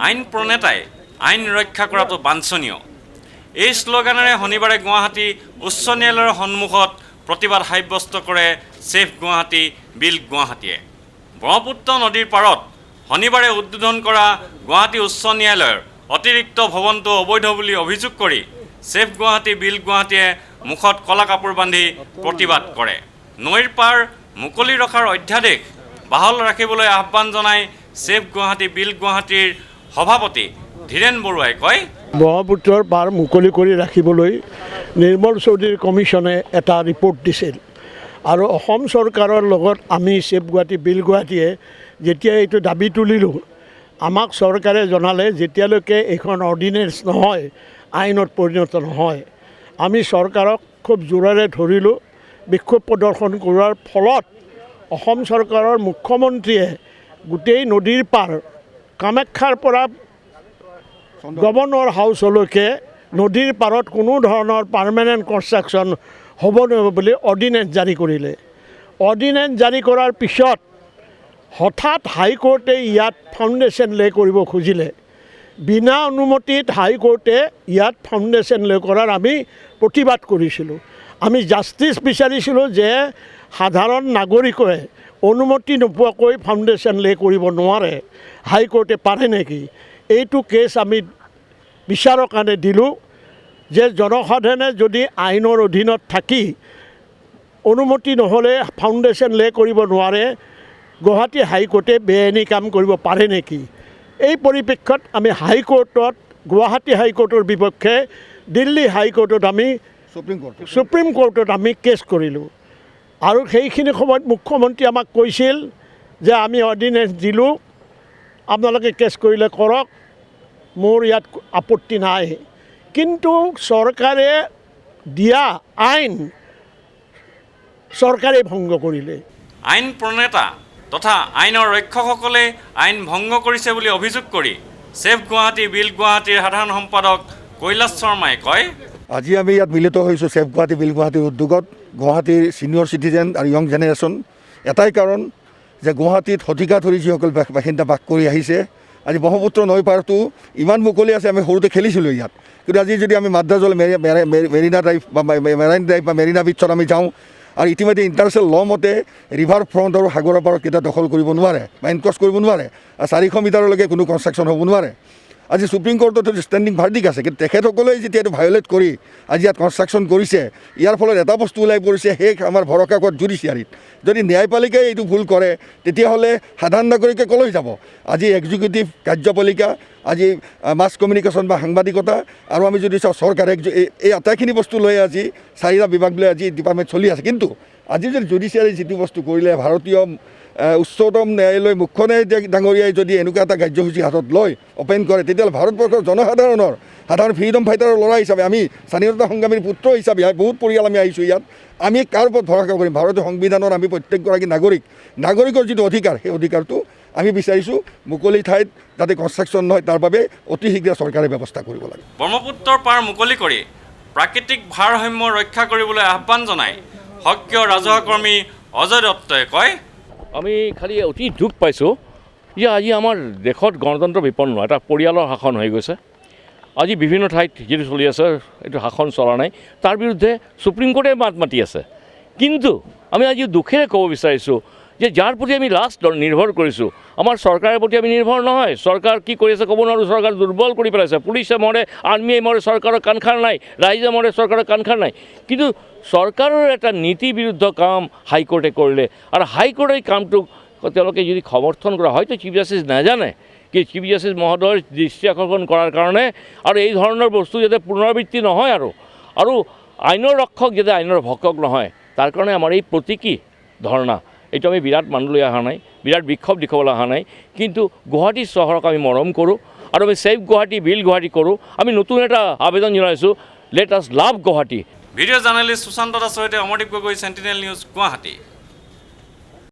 আইন প্ৰণেতাই আইন ৰক্ষা কৰাটো বাঞ্ছনীয়। এই শ্লোগানেৰে শনিবাৰে গুৱাহাটী উচ্চ ন্যায়ালয়ৰ সন্মুখত প্ৰতিবাদ সাব্যস্ত কৰে ছেভ গুৱাহাটী বিল্ড গুৱাহাটীয়ে। ব্ৰহ্মপুত্ৰ নদীৰ পাৰত শনিবাৰে উদ্বোধন কৰা গুৱাহাটী উচ্চ ন্যায়ালয়ৰ অতিৰিক্ত ভৱনটো অবৈধ বুলি অভিযোগ কৰি ছেভ গুৱাহাটী বিল্ড গুৱাহাটীয়ে মুখত কলা কাপোৰ বান্ধি প্ৰতিবাদ কৰে। নৈৰ পাৰ মুকলি ৰখাৰ অধ্যাদেশ বাহাল ৰাখিবলৈ আহ্বান জনাই ছেভ গুৱাহাটী বিল্ড গুৱাহাটীৰ সভাপতি ধীৰেন বৰুৱাই কয়, ব্ৰহ্মপুত্ৰৰ পাৰ মুকলি কৰি ৰাখিবলৈ নিৰ্মল চৌধুৰী কমিশ্যনে এটা ৰিপৰ্ট দিছিল আৰু অসম চৰকাৰৰ লগত আমি ছেভ গুৱাহাটী বিল্ড গুৱাহাটীয়ে যেতিয়া এইটো দাবী তুলিলোঁ, আমাক চৰকাৰে জনালে যেতিয়ালৈকে এইখন অৰ্ডিনেন্স নহয়, আইনত পৰিণত নহয়। আমি চৰকাৰক খুব জোৰেৰে ধৰিলোঁ। বিক্ষোভ প্ৰদৰ্শন কৰাৰ ফলত অসম চৰকাৰৰ মুখ্যমন্ত্ৰীয়ে গোটেই নদীৰ পাৰ কামাখ্যাৰ পৰা গভৰ্ণৰ হাউচলৈকে নদীৰ পাৰত কোনো ধৰণৰ পাৰ্মানেণ্ট কনষ্ট্ৰাকশ্যন হ'ব নোৱাৰিব বুলি অৰ্ডিনেন্স জাৰি কৰিলে। অৰ্ডিনেন্স জাৰি কৰাৰ পিছত হঠাৎ হাইকোৰ্টে ইয়াত ফাউণ্ডেশ্যন লে কৰিব খুজিলে। বিনা অনুমতিত হাইকোৰ্টে ইয়াত ফাউণ্ডেশ্যন লে কৰাৰ আমি প্ৰতিবাদ কৰিছিলোঁ। আমি জাষ্টিছ বিচাৰিছিলোঁ যে সাধাৰণ নাগৰিকে অনুমতি নোপোৱাকৈ ফাউণ্ডেশ্যন লে কৰিব নোৱাৰে, হাইকোৰ্টে পাৰে নেকি? এইটো কেছ আমি বিচাৰৰ কাৰণে দিলোঁ যে জনসাধাৰণে যদি আইনৰ অধীনত থাকি অনুমতি নহ'লে ফাউণ্ডেশ্যন লে কৰিব নোৱাৰে, গুৱাহাটী হাইকোৰ্টে বেআইনী কাম কৰিব পাৰে নেকি? এই পৰিপ্ৰেক্ষিতত আমি হাইকোৰ্টত, গুৱাহাটী হাইকোৰ্টৰ বিপক্ষে দিল্লী হাইকোৰ্টত আমি সুপ্ৰিম কোৰ্টত আমি কেছ কৰিলোঁ। আৰু সেইখিনি সময়ত মুখ্যমন্ত্ৰী আমাক কৈছিল যে আমি অৰ্ডিনেন্স দিলোঁ, আপোনালোকে কেছ কৰিলে কৰক, মোৰ ইয়াত আপত্তি নাই। কিন্তু চৰকাৰে দিয়া আইন চৰকাৰে ভংগ কৰিলে। আইন প্ৰণেতা তথা আইনৰ ৰক্ষকসকলে আইন ভংগ কৰিছে বুলি অভিযোগ কৰি ছেভ গুৱাহাটী বিল্ড গুৱাহাটীৰ সাধাৰণ সম্পাদক কৈলাশ শৰ্মাই কয়, আজি আমি ইয়াত মিলিত হৈছোঁ ছেভ গুৱাহাটী বিল্ড গুৱাহাটীৰ উদ্যোগত। গুৱাহাটীৰ ছিনিয়ৰ চিটিজেন আৰু য়ং জেনেৰেশ্যন এটাই কাৰণ যে গুৱাহাটীত শতিকা ধৰি যিসকল বাসিন্দা বাস কৰি আহিছে, আজি ব্ৰহ্মপুত্ৰ নৈ পাৰটো ইমান মুকলি আছে, আমি সৰুতে খেলিছিলোঁ ইয়াত। কিন্তু আজি যদি আমি মাদ্ৰাজল মেৰিনা ড্ৰাইভ বা মেৰাইন ড্ৰাইভ বা মেৰিনা বিচত আমি যাওঁ, আৰু ইতিমধ্যে ইণ্টাৰনেশ্যনেল ল মতে ৰিভাৰ ফ্ৰণ্ট আৰু সাগৰৰ পাৰত কেতিয়া দখল কৰিব নোৱাৰে বা এনক্ৰছ কৰিব নোৱাৰে, আৰু 400 মিটাৰলৈকে কোনো কনষ্ট্ৰাকশ্যন হ'ব নোৱাৰে। আজি সুপ্ৰিম কোৰ্টত ষ্টেণ্ডিং ভাৰ্ডিক আছে, কিন্তু তেখেতসকলে যেতিয়া এইটো ভায়লেট কৰি আজি ইয়াত কনষ্ট্ৰাকশ্যন কৰিছে, ইয়াৰ ফলত এটা বস্তু ওলাই পৰিছে, শেষ আমাৰ ভৰসা ক'ত জুডিচিয়াৰীত। যদি ন্যায়পালিকাই এইটো ভুল কৰে তেতিয়াহ'লে সাধাৰণ নাগৰিকে ক'লৈ যাব? আজি এক্সিকিউটিভ কাৰ্যপালিকা, আজি মাছ কমিউনিকেশ্যন বা সাংবাদিকতা, আৰু আমি যদি চাওঁ চৰকাৰে এই আটাইখিনি বস্তু লৈ আজি 4টা বিভাগ লৈ আজি ডিপাৰ্টমেণ্ট চলি আছে। কিন্তু আজি যদি জুডিচিয়াৰী যিটো বস্তু কৰিলে, ভাৰতীয় উচ্চতম ন্যায়ালয় মুখ্য ন্যায়াধীশ ডাঙৰীয়াই যদি এনেকুৱা এটা কাৰ্যসূচী হাতত লৈ অপেন কৰে, তেতিয়াহ'লে ভাৰতবৰ্ষৰ সাধাৰণ ফ্ৰীডম ফাইটাৰৰ ল'ৰা হিচাপে, আমি স্বাধীনতা সংগ্ৰামীৰ পুত্ৰ হিচাপে বহুত পৰিয়াল আমি আহিছোঁ ইয়াত, আমি কাৰ ওপৰত ভৰসা কৰিম? ভাৰতীয় সংবিধানৰ আমি প্ৰত্যেকগৰাকী নাগৰিকৰ যিটো অধিকাৰ, সেই অধিকাৰটো আমি বিচাৰিছোঁ মুকলি ঠাইত যাতে কনষ্ট্ৰাকশ্যন নহয়, তাৰ বাবে অতি শীঘ্ৰে চৰকাৰে ব্যৱস্থা কৰিব লাগে। ব্ৰহ্মপুত্ৰৰ পাৰ মুকলি কৰি প্ৰাকৃতিক ভাৰসাম্য ৰক্ষা কৰিবলৈ আহ্বান জনাই সক্ৰিয় ৰাজহুৱা কৰ্মী অজয় দত্তই কয়, আমি খালি অতি দুখ পাইছোঁ যে আজি আমাৰ দেশত গণতন্ত্ৰ বিপন্ন, এটা পৰিয়ালৰ শাসন হৈ গৈছে। আজি বিভিন্ন ঠাইত যিটো চলি আছে, এইটো শাসন চলা নাই, তাৰ বিৰুদ্ধে সুপ্ৰিম কোৰ্টে মাত মাতি আছে। কিন্তু আমি আজি দুখেৰে ক'ব বিচাৰিছোঁ যে যাৰ প্ৰতি আমি লাষ্ট নিৰ্ভৰ কৰিছোঁ, আমাৰ চৰকাৰৰ প্ৰতি আমি নিৰ্ভৰ নহয়। চৰকাৰ কি কৰি আছে ক'ব নোৱাৰোঁ, চৰকাৰ দুৰ্বল কৰি পেলাইছে। পুলিচে মৰে, আৰ্মিয়ে মৰে, চৰকাৰৰ কাণখাৰ নাই, ৰাইজে মৰে, চৰকাৰৰ কাণখাৰ নাই। কিন্তু চৰকাৰৰ এটা নীতি বিৰুদ্ধ কাম হাইকোৰ্টে কৰিলে, আৰু হাইকোৰ্টে এই কামটোক তেওঁলোকে যদি সমৰ্থন কৰা, হয়তো চিফ জাষ্টিছ নাজানে কি চিফ জাষ্টিছ মহোদয়ৰ দৃষ্টি আকৰ্ষণ কৰাৰ কাৰণে, আৰু এই ধৰণৰ বস্তু যাতে পুনৰাবৃত্তি নহয়, আৰু আইনৰ ৰক্ষক যাতে আইনৰ ভক্ষক নহয়, তাৰ কাৰণে আমাৰ এই প্ৰতীকী ধৰ্ণা, এইটো আমি বিৰাট মানুহলৈ অহা নাই, বিৰাট বিক্ষোভ দেখুৱাবলৈ অহা নাই। কিন্তু গুৱাহাটী চহৰক আমি মৰম কৰোঁ, আৰু আমি ছেভ গুৱাহাটী বিল্ড গুৱাহাটী কৰোঁ। আমি নতুন এটা আবেদন জনাইছোঁ, লেট আছ লাভ গুৱাহাটী। ভিডিঅ' জাৰ্নেলিষ্ট সুশান্ত দাসৰ সৈতে অমৰদীপ গগৈ, চেণ্টিনেল নিউজ, গুৱাহাটী।